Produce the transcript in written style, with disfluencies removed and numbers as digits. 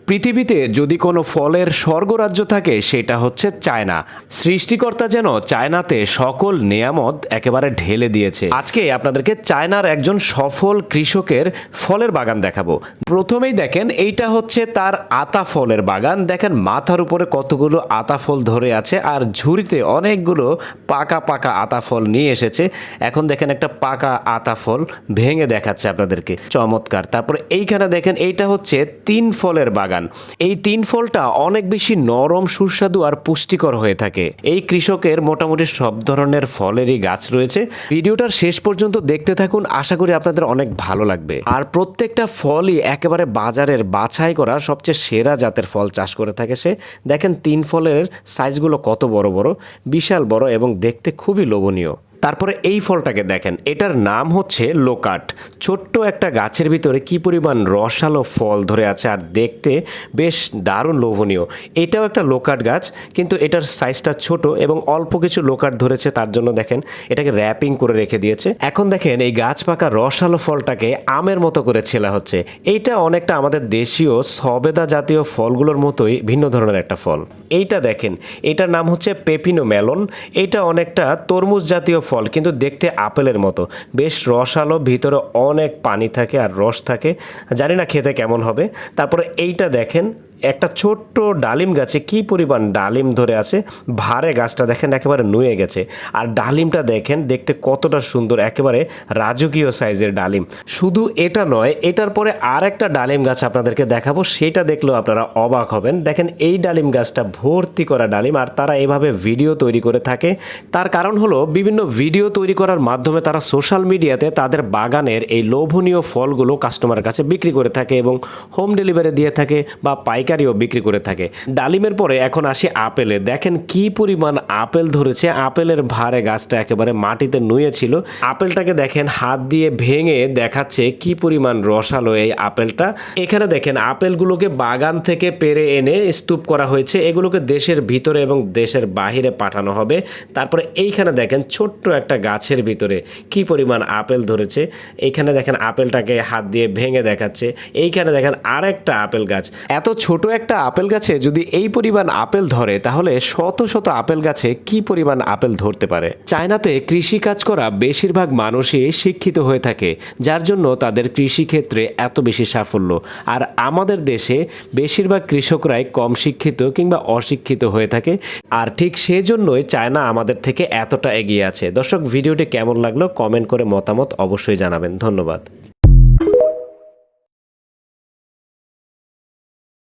পৃথিবীতে যদি কোনো ফলের স্বর্গরাজ্য থাকে সেটা হচ্ছে চায়না। সৃষ্টিকর্তা যেন চায়নাতে সকল নেয়ামত একেবারে ঢেলে দিয়েছে। আজকে আপনাদেরকে চায়নার একজন সফল কৃষকের ফলের বাগান দেখাবো। প্রথমেই দেখেন এইটা হচ্ছে তার আতা ফলের বাগান। দেখেন মাথার উপরে কতগুলো আতা ফল ধরে আছে আর ঝুড়িতে অনেকগুলো পাকা পাকা আতা ফল নিয়ে এসেছে। এখন দেখেন একটা পাকা আতা ফল ভেঙে দেখাচ্ছে আপনাদেরকে, চমৎকার। তারপরে এইখানে দেখেন এইটা হচ্ছে 3 ফলের বাগান। এই 3 ফলটা অনেক বেশি নরম, সুস্বাদু আর পুষ্টিকর হয়ে থাকে। এই কৃষকের মোটামুটি সব ধরনের ফলেরই গাছ রয়েছে। ভিডিওটার শেষ পর্যন্ত দেখতে থাকুন, আশা করি আপনাদের অনেক ভালো লাগবে। আর প্রত্যেকটা ফলই একেবারে বাজারের বাছাই করা সবচেয়ে সেরা জাতের ফল চাষ করে থাকে সে। দেখেন 3 ফলের সাইজগুলো কত বড় বড়, বিশাল বড় এবং দেখতে খুবই লোভনীয়। তারপরে এই ফলটাকে দেখেন, এটার নাম হচ্ছে লোকাট। ছোট্ট একটা গাছের ভিতরে কি পরিমাণ রসালো ফল ধরে আছে আর দেখতে বেশ দারুণ লোভনীয়। এটাও একটা লোকাট গাছ, কিন্তু এটার সাইজটা ছোট এবং অল্প কিছু লোকাট ধরেছে, তার জন্য দেখেন এটাকে র্যাপিং করে রেখে দিয়েছে। এখন দেখেন এই গাছ পাকা রসালো ফলটাকে আমের মতো করে ছেলা হচ্ছে। এইটা অনেকটা আমাদের দেশীয় সবেদা জাতীয় ফলগুলোর মতোই ভিন্ন ধরনের একটা ফল। এইটা দেখেন, এটার নাম হচ্ছে পেপিনো মেলন। এটা অনেকটা তরমুজ জাতীয় ফল, কিন্তু দেখতে আপেলের মতো, বেশ রসালো, ভিতরে অনেক পানি থাকে আর রস থাকে, জানি না খেতে কেমন হবে। তারপরে এইটা দেখেন, একটা ছোট্ট ডালিম গাছে কি পরিমাণ ডালিম ধরে আছে, ভারে গাছটা দেখেন একেবারে নুয়ে গেছে। আর ডালিমটা দেখেন দেখতে কতটা সুন্দর, একেবারে রাজকীয় সাইজের ডালিম। শুধু এটা নয়, এটার পরে আর একটা ডালিম গাছ আপনাদেরকে দেখাবো, সেটা দেখলেও আপনারা অবাক হবেন। দেখেন এই ডালিম গাছটা ভর্তি করা ডালিম, আর তারা এভাবে ভিডিও তৈরি করে থাকে। তার কারণ হলো বিভিন্ন ভিডিও তৈরি করার মাধ্যমে তারা সোশ্যাল মিডিয়াতে তাদের বাগানের এই লোভনীয় ফলগুলো কাস্টমারের কাছে বিক্রি করে থাকে এবং হোম ডেলিভারি দিয়ে থাকে বা পাইকারিও বিক্রি করে থাকে। ডালিমের পরে এখন আসি আপেলে। দেখেন কি পরিমাণ আপেল ধরেছে, আপেলের ভারে গাছটা একেবারে মাটিতে নুয়ে ছিল। আপেলটাকে দেখেন হাত দিয়ে ভেঙে দেখাচ্ছে কি পরিমাণ রসালো এই আপেলটা। এখানে দেখেন আপেলগুলোকে বাগান থেকে পেড়ে এনে স্তূপ করা হয়েছে, এগুলোকে দেশের ভিতরে এবং দেশের বাহিরে পাঠানো হবে। তারপরে এইখানে দেখেন ছোট্ট একটা গাছের ভিতরে কি পরিমাণ আপেল ধরেছে। এইখানে দেখেন আপেলটাকে হাত দিয়ে ভেঙে দেখাচ্ছে। এইখানে দেখেন আরেকটা আপেল গাছ। এত ছোট একটা আপেল গাছে যদি এই পরিমাণ আপেল ধরে, তাহলে শত শত আপেল গাছে কি পরিমাণ আপেল ধরতে পারে। চায়নাতে কৃষি কাজ করা বেশিরভাগ মানুষই শিক্ষিত হয়ে থাকে, যার জন্য তাদের কৃষিক্ষেত্রে এত বেশি সাফল্য। আর আমাদের দেশে বেশিরভাগ কৃষকরাই কম শিক্ষিত কিংবা অশিক্ষিত হয়ে থাকে, আর ঠিক সেজন্যই চায়না আমাদের থেকে এতটা এগিয়ে আছে। দর্শক, ভিডিওটি কেমন লাগলো কমেন্ট করে মতামত অবশ্যই জানাবেন। ধন্যবাদ।